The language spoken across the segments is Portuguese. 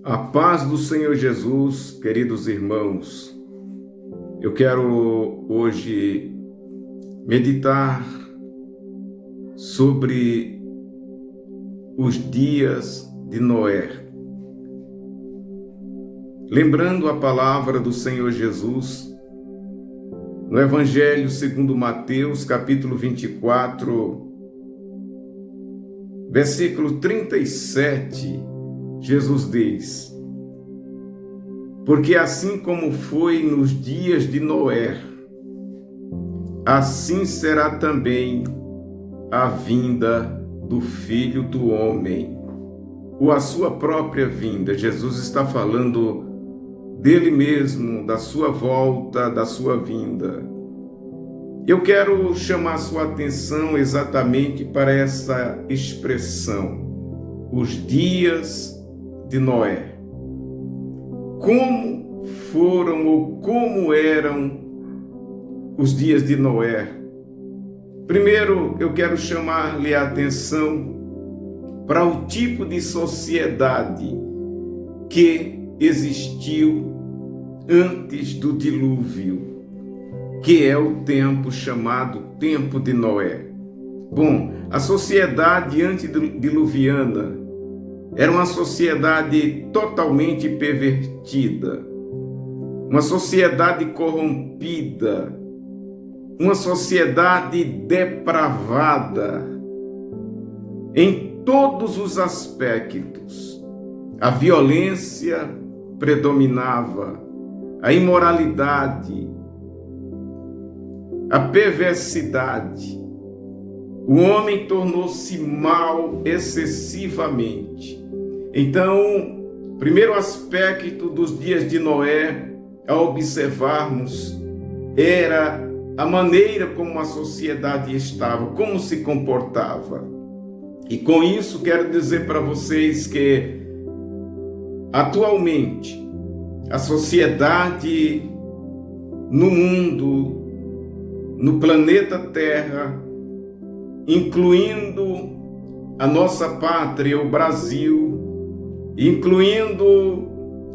A paz do Senhor Jesus, queridos irmãos. Eu quero hoje meditar sobre os dias de Noé. Lembrando a palavra do Senhor Jesus, no Evangelho segundo Mateus, capítulo 24, versículo 37, Jesus diz: porque assim como foi nos dias de Noé, assim será também a vinda do Filho do Homem, ou a sua própria vinda. Jesus está falando dele mesmo, da sua volta, da sua vinda. Eu quero chamar sua atenção exatamente para essa expressão, os dias de Noé. Como foram ou como eram os dias de Noé? Primeiro, eu quero chamar-lhe a atenção para o tipo de sociedade que existiu antes do dilúvio, que é o tempo chamado tempo de Noé. Bom, a sociedade antediluviana era uma sociedade totalmente pervertida, uma sociedade corrompida, uma sociedade depravada em todos os aspectos. A violência predominava, a imoralidade, a perversidade. O homem tornou-se mau excessivamente. Então, primeiro aspecto dos dias de Noé, a observarmos, era a maneira como a sociedade estava, como se comportava. E com isso quero dizer para vocês que, atualmente, a sociedade no mundo, no planeta Terra, incluindo a nossa pátria, o Brasil, incluindo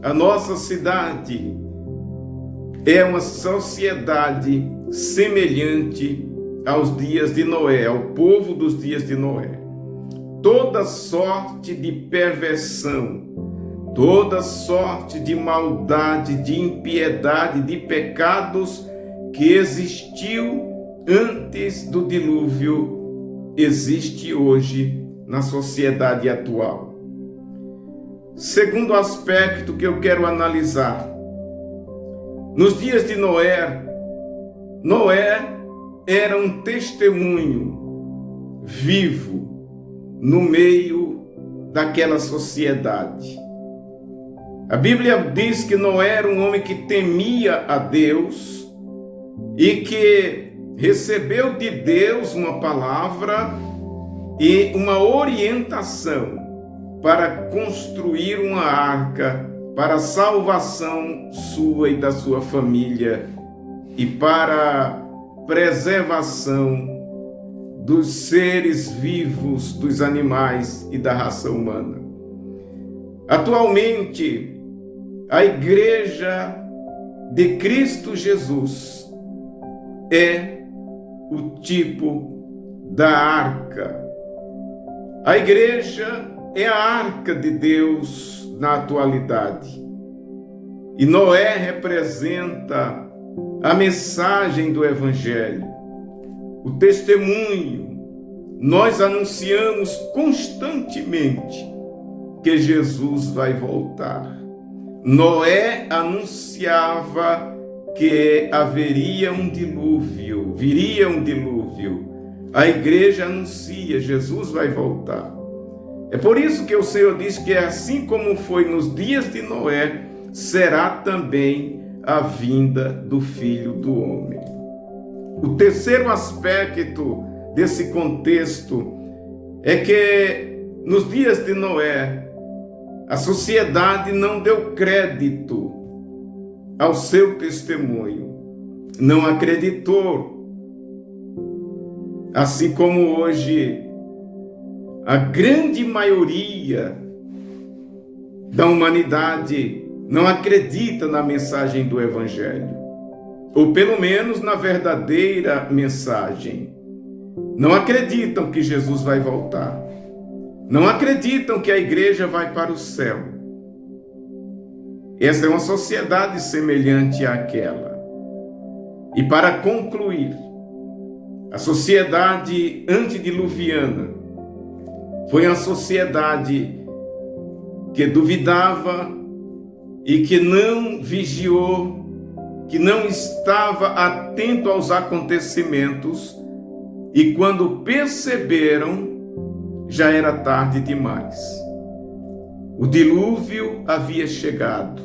a nossa cidade, é uma sociedade semelhante aos dias de Noé, ao povo dos dias de Noé. Toda sorte de perversão, toda sorte de maldade, de impiedade, de pecados que existiu antes do dilúvio, existe hoje na sociedade atual. Segundo aspecto que eu quero analisar, nos dias de Noé, Noé era um testemunho vivo no meio daquela sociedade. A Bíblia diz que Noé era um homem que temia a Deus e que recebeu de Deus uma palavra e uma orientação para construir uma arca para a salvação sua e da sua família e para a preservação dos seres vivos, dos animais e da raça humana. Atualmente, a Igreja de Cristo Jesus é o tipo da arca. A igreja é a arca de Deus na atualidade. E Noé representa a mensagem do Evangelho, o testemunho. Nós anunciamos constantemente que Jesus vai voltar. Noé anunciava que haveria um dilúvio, viria um dilúvio. A igreja anuncia, Jesus vai voltar. É por isso que o Senhor diz que assim como foi nos dias de Noé, será também a vinda do Filho do Homem. O terceiro aspecto desse contexto é que nos dias de Noé, a sociedade não deu crédito ao seu testemunho, não acreditou. Assim como hoje a grande maioria da humanidade não acredita na mensagem do Evangelho, ou pelo menos na verdadeira mensagem. Não acreditam que Jesus vai voltar. Não acreditam que a igreja vai para o céu. Essa é uma sociedade semelhante àquela. E para concluir, a sociedade antediluviana foi uma sociedade que duvidava e que não vigiou, que não estava atento aos acontecimentos, e quando perceberam, já era tarde demais. O dilúvio havia chegado,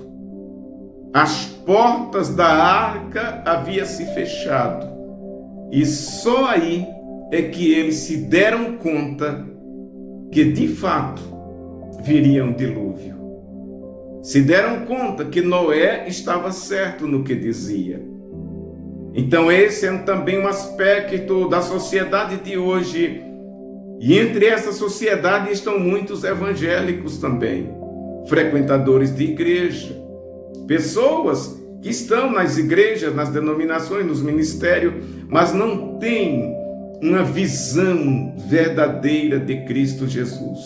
as portas da arca haviam se fechado, e só aí é que eles se deram conta que de fato viria um dilúvio. Se deram conta que Noé estava certo no que dizia. Então esse é também um aspecto da sociedade de hoje. E entre essa sociedade estão muitos evangélicos também, frequentadores de igreja, pessoas que estão nas igrejas, nas denominações, nos ministérios, mas não têm uma visão verdadeira de Cristo Jesus.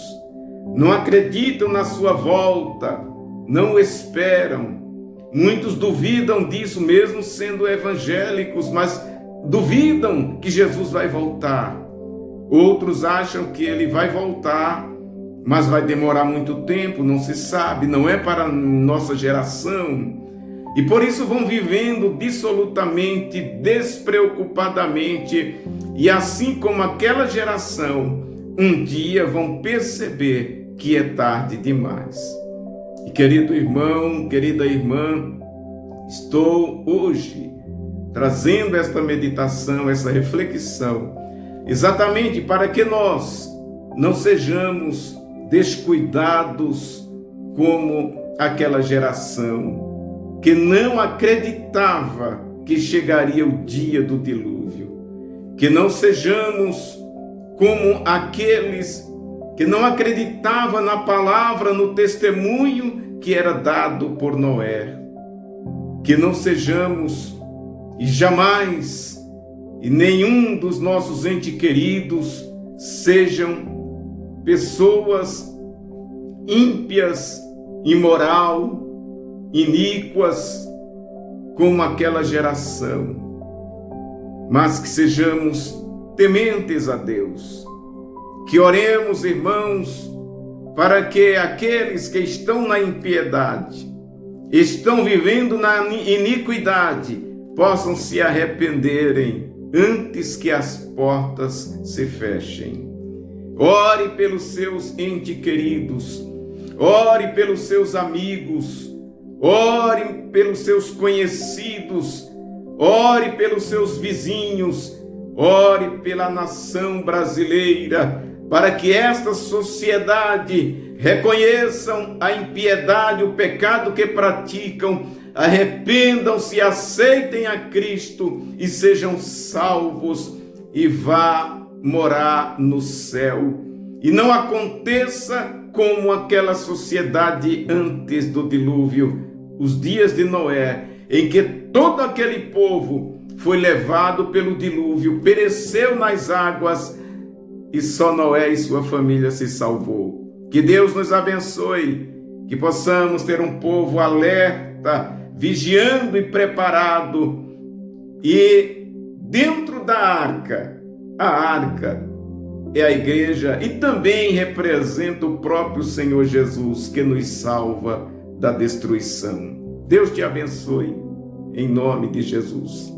Não acreditam na sua volta, não o esperam. Muitos duvidam disso mesmo sendo evangélicos, mas duvidam que Jesus vai voltar. Outros acham que ele vai voltar, mas vai demorar muito tempo, não se sabe, não é para nossa geração. E por isso vão vivendo dissolutamente, despreocupadamente, e assim como aquela geração, um dia vão perceber que é tarde demais. E querido irmão, querida irmã, estou hoje trazendo esta meditação, essa reflexão, exatamente para que nós não sejamos descuidados como aquela geração que não acreditava que chegaria o dia do dilúvio, que não sejamos como aqueles que não acreditavam na palavra, no testemunho que era dado por Noé, que não sejamos e jamais e nenhum dos nossos entes queridos sejam pessoas ímpias, imoral, iníquas como aquela geração, mas que sejamos tementes a Deus, que oremos, irmãos, para que aqueles que estão na impiedade, estão vivendo na iniquidade, possam se arrependerem antes que as portas se fechem. Ore pelos seus entes queridos, ore pelos seus amigos, ore pelos seus conhecidos, ore pelos seus vizinhos, ore pela nação brasileira, para que esta sociedade reconheçam a impiedade, o pecado que praticam, arrependam-se, aceitem a Cristo e sejam salvos e vá morar no céu. E não aconteça como aquela sociedade antes do dilúvio, os dias de Noé, em que todo aquele povo foi levado pelo dilúvio, pereceu nas águas e só Noé e sua família se salvou. Que Deus nos abençoe, que possamos ter um povo alerta, vigiando e preparado, e dentro da arca, a arca é a igreja e também representa o próprio Senhor Jesus, que nos salva da destruição. Deus te abençoe, em nome de Jesus.